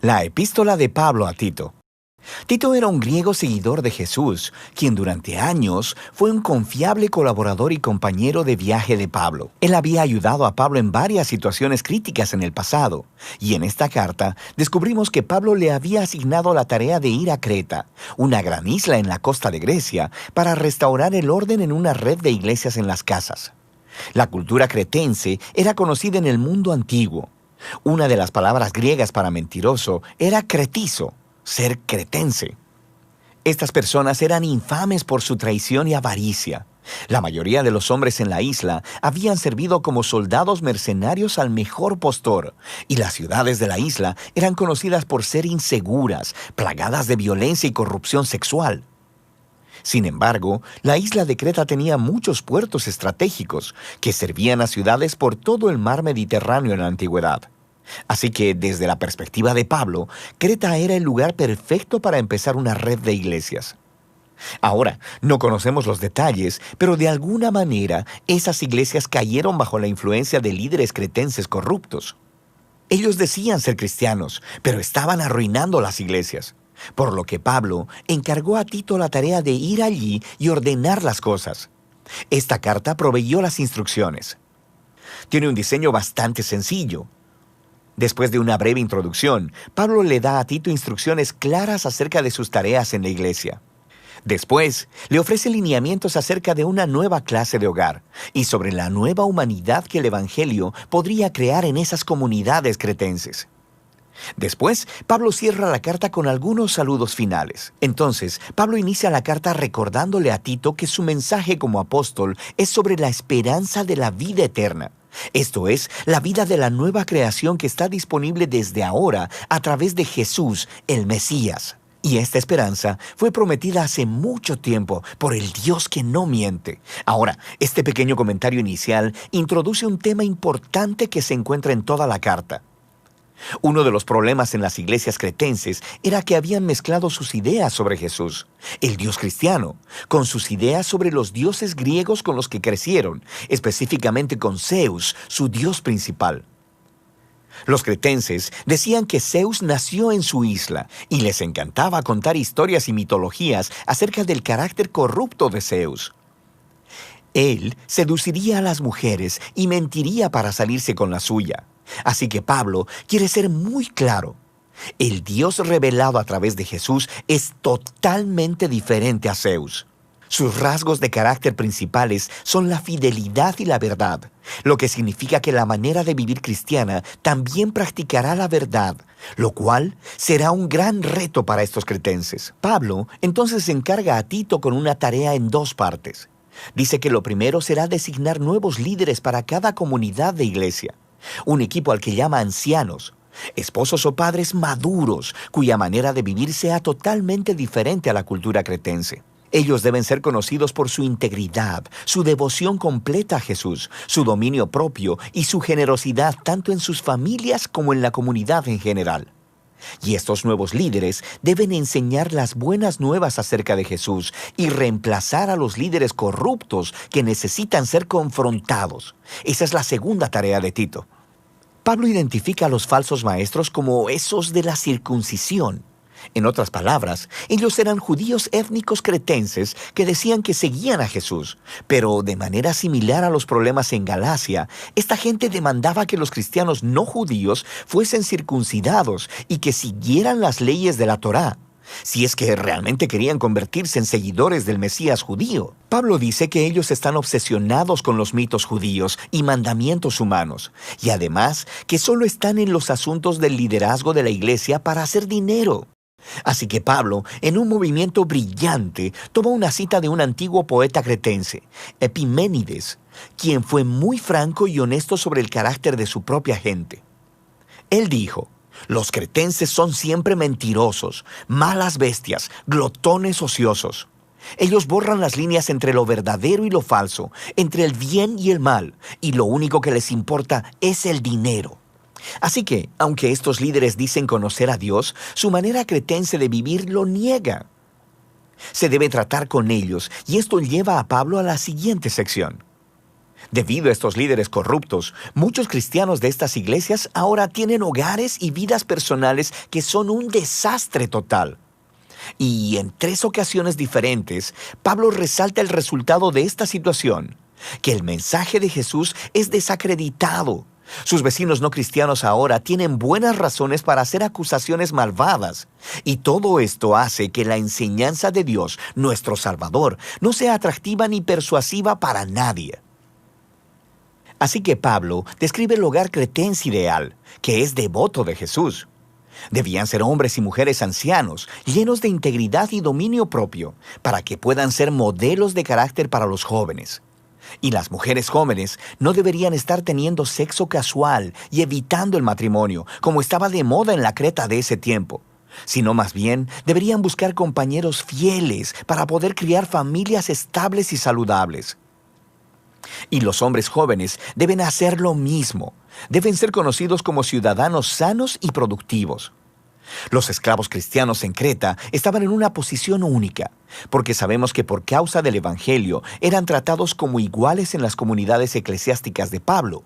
La epístola de Pablo a Tito. Tito era un griego seguidor de Jesús, quien durante años fue un confiable colaborador y compañero de viaje de Pablo. Él había ayudado a Pablo en varias situaciones críticas en el pasado, y en esta carta descubrimos que Pablo le había asignado la tarea de ir a Creta, una gran isla en la costa de Grecia, para restaurar el orden en una red de iglesias en las casas. La cultura cretense era conocida en el mundo antiguo. Una de las palabras griegas para mentiroso era cretizo, ser cretense. Estas personas eran infames por su traición y avaricia. La mayoría de los hombres en la isla habían servido como soldados mercenarios al mejor postor, y las ciudades de la isla eran conocidas por ser inseguras, plagadas de violencia y corrupción sexual. Sin embargo, la isla de Creta tenía muchos puertos estratégicos que servían a ciudades por todo el mar Mediterráneo en la antigüedad. Así que, desde la perspectiva de Pablo, Creta era el lugar perfecto para empezar una red de iglesias. Ahora, no conocemos los detalles, pero de alguna manera esas iglesias cayeron bajo la influencia de líderes cretenses corruptos. Ellos decían ser cristianos, pero estaban arruinando las iglesias. Por lo que Pablo encargó a Tito la tarea de ir allí y ordenar las cosas. Esta carta proveyó las instrucciones. Tiene un diseño bastante sencillo. Después de una breve introducción, Pablo le da a Tito instrucciones claras acerca de sus tareas en la iglesia. Después, le ofrece lineamientos acerca de una nueva clase de hogar y sobre la nueva humanidad que el Evangelio podría crear en esas comunidades cretenses. Después, Pablo cierra la carta con algunos saludos finales. Entonces, Pablo inicia la carta recordándole a Tito que su mensaje como apóstol es sobre la esperanza de la vida eterna. Esto es, la vida de la nueva creación que está disponible desde ahora a través de Jesús, el Mesías. Y esta esperanza fue prometida hace mucho tiempo por el Dios que no miente. Ahora, este pequeño comentario inicial introduce un tema importante que se encuentra en toda la carta. Uno de los problemas en las iglesias cretenses era que habían mezclado sus ideas sobre Jesús, el Dios cristiano, con sus ideas sobre los dioses griegos con los que crecieron, específicamente con Zeus, su dios principal. Los cretenses decían que Zeus nació en su isla y les encantaba contar historias y mitologías acerca del carácter corrupto de Zeus. Él seduciría a las mujeres y mentiría para salirse con la suya. Así que Pablo quiere ser muy claro. El Dios revelado a través de Jesús es totalmente diferente a Zeus. Sus rasgos de carácter principales son la fidelidad y la verdad, lo que significa que la manera de vivir cristiana también practicará la verdad, lo cual será un gran reto para estos cretenses. Pablo entonces encarga a Tito con una tarea en dos partes. Dice que lo primero será designar nuevos líderes para cada comunidad de iglesia. Un equipo al que llama ancianos, esposos o padres maduros, cuya manera de vivir sea totalmente diferente a la cultura cretense. Ellos deben ser conocidos por su integridad, su devoción completa a Jesús, su dominio propio y su generosidad tanto en sus familias como en la comunidad en general. Y estos nuevos líderes deben enseñar las buenas nuevas acerca de Jesús y reemplazar a los líderes corruptos que necesitan ser confrontados. Esa es la segunda tarea de Tito. Pablo identifica a los falsos maestros como esos de la circuncisión. En otras palabras, ellos eran judíos étnicos cretenses que decían que seguían a Jesús, pero de manera similar a los problemas en Galacia, esta gente demandaba que los cristianos no judíos fuesen circuncidados y que siguieran las leyes de la Torá, si es que realmente querían convertirse en seguidores del Mesías judío. Pablo dice que ellos están obsesionados con los mitos judíos y mandamientos humanos, y además que solo están en los asuntos del liderazgo de la iglesia para hacer dinero. Así que Pablo, en un movimiento brillante, toma una cita de un antiguo poeta cretense, Epiménides, quien fue muy franco y honesto sobre el carácter de su propia gente. Él dijo: «Los cretenses son siempre mentirosos, malas bestias, glotones ociosos. Ellos borran las líneas entre lo verdadero y lo falso, entre el bien y el mal, y lo único que les importa es el dinero». Así que, aunque estos líderes dicen conocer a Dios, su manera cretense de vivir lo niega. Se debe tratar con ellos, y esto lleva a Pablo a la siguiente sección. Debido a estos líderes corruptos, muchos cristianos de estas iglesias ahora tienen hogares y vidas personales que son un desastre total. Y en 3 ocasiones diferentes, Pablo resalta el resultado de esta situación, que el mensaje de Jesús es desacreditado. Sus vecinos no cristianos ahora tienen buenas razones para hacer acusaciones malvadas. Y todo esto hace que la enseñanza de Dios, nuestro Salvador, no sea atractiva ni persuasiva para nadie. Así que Pablo describe el hogar cretense ideal, que es devoto de Jesús. Debían ser hombres y mujeres ancianos, llenos de integridad y dominio propio, para que puedan ser modelos de carácter para los jóvenes. Y las mujeres jóvenes no deberían estar teniendo sexo casual y evitando el matrimonio, como estaba de moda en la Creta de ese tiempo, sino más bien deberían buscar compañeros fieles para poder criar familias estables y saludables. Y los hombres jóvenes deben hacer lo mismo. Deben ser conocidos como ciudadanos sanos y productivos. Los esclavos cristianos en Creta estaban en una posición única, porque sabemos que por causa del Evangelio eran tratados como iguales en las comunidades eclesiásticas de Pablo.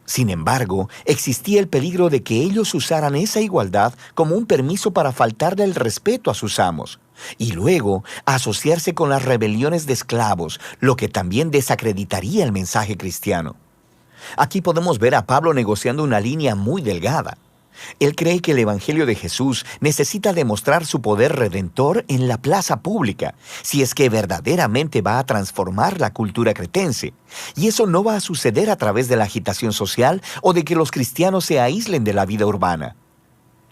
Sin embargo, existía el peligro de que ellos usaran esa igualdad como un permiso para faltarle el respeto a sus amos, y luego asociarse con las rebeliones de esclavos, lo que también desacreditaría el mensaje cristiano. Aquí podemos ver a Pablo negociando una línea muy delgada. Él cree que el Evangelio de Jesús necesita demostrar su poder redentor en la plaza pública, si es que verdaderamente va a transformar la cultura cretense. Y eso no va a suceder a través de la agitación social o de que los cristianos se aíslen de la vida urbana.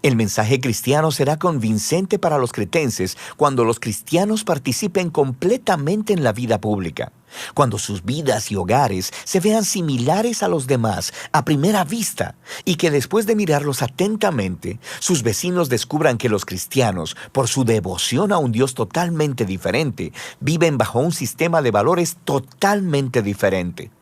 El mensaje cristiano será convincente para los cretenses cuando los cristianos participen completamente en la vida pública, cuando sus vidas y hogares se vean similares a los demás a primera vista y que después de mirarlos atentamente, sus vecinos descubran que los cristianos, por su devoción a un Dios totalmente diferente, viven bajo un sistema de valores totalmente diferente.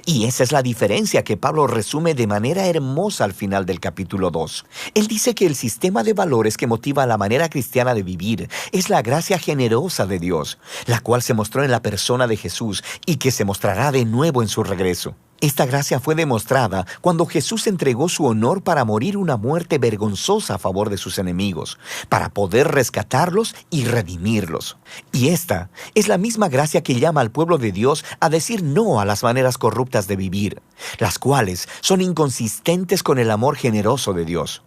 Y esa es la diferencia que Pablo resume de manera hermosa al final del capítulo 2. Él dice que el sistema de valores que motiva la manera cristiana de vivir es la gracia generosa de Dios, la cual se mostró en la persona de Jesús y que se mostrará de nuevo en su regreso. Esta gracia fue demostrada cuando Jesús entregó su honor para morir una muerte vergonzosa a favor de sus enemigos, para poder rescatarlos y redimirlos. Y esta es la misma gracia que llama al pueblo de Dios a decir no a las maneras corruptas de vivir, las cuales son inconsistentes con el amor generoso de Dios.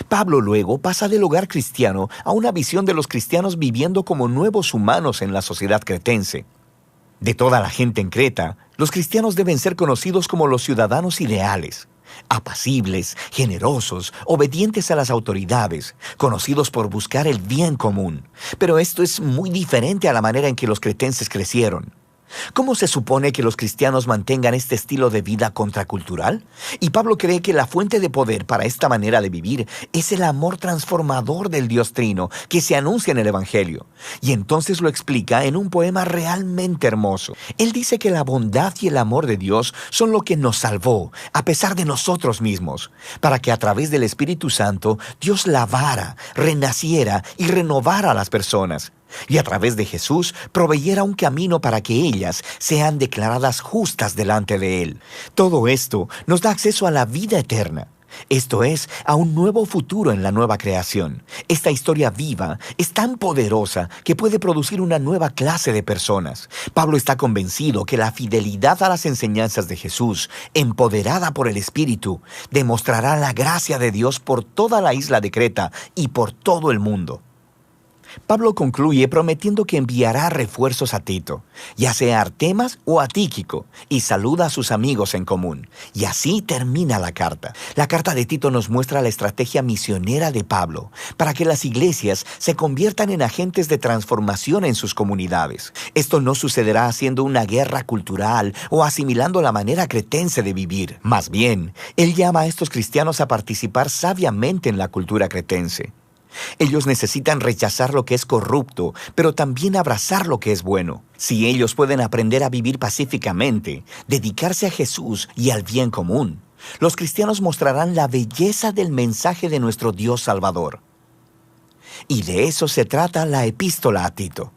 Pablo luego pasa del hogar cristiano a una visión de los cristianos viviendo como nuevos humanos en la sociedad cretense. De toda la gente en Creta, los cristianos deben ser conocidos como los ciudadanos ideales, apacibles, generosos, obedientes a las autoridades, conocidos por buscar el bien común. Pero esto es muy diferente a la manera en que los cretenses crecieron. ¿Cómo se supone que los cristianos mantengan este estilo de vida contracultural? Y Pablo cree que la fuente de poder para esta manera de vivir es el amor transformador del Dios Trino que se anuncia en el Evangelio. Y entonces lo explica en un poema realmente hermoso. Él dice que la bondad y el amor de Dios son lo que nos salvó, a pesar de nosotros mismos, para que a través del Espíritu Santo Dios lavara, renaciera y renovara a las personas. Y a través de Jesús proveyera un camino para que ellas sean declaradas justas delante de Él. Todo esto nos da acceso a la vida eterna. Esto es, a un nuevo futuro en la nueva creación. Esta historia viva es tan poderosa que puede producir una nueva clase de personas. Pablo está convencido que la fidelidad a las enseñanzas de Jesús, empoderada por el Espíritu, demostrará la gracia de Dios por toda la isla de Creta y por todo el mundo. Pablo concluye prometiendo que enviará refuerzos a Tito, ya sea a Artemas o a Tíquico, y saluda a sus amigos en común. Y así termina la carta. La carta de Tito nos muestra la estrategia misionera de Pablo para que las iglesias se conviertan en agentes de transformación en sus comunidades. Esto no sucederá haciendo una guerra cultural o asimilando la manera cretense de vivir. Más bien, él llama a estos cristianos a participar sabiamente en la cultura cretense. Ellos necesitan rechazar lo que es corrupto, pero también abrazar lo que es bueno. Si ellos pueden aprender a vivir pacíficamente, dedicarse a Jesús y al bien común, los cristianos mostrarán la belleza del mensaje de nuestro Dios Salvador. Y de eso se trata la epístola a Tito.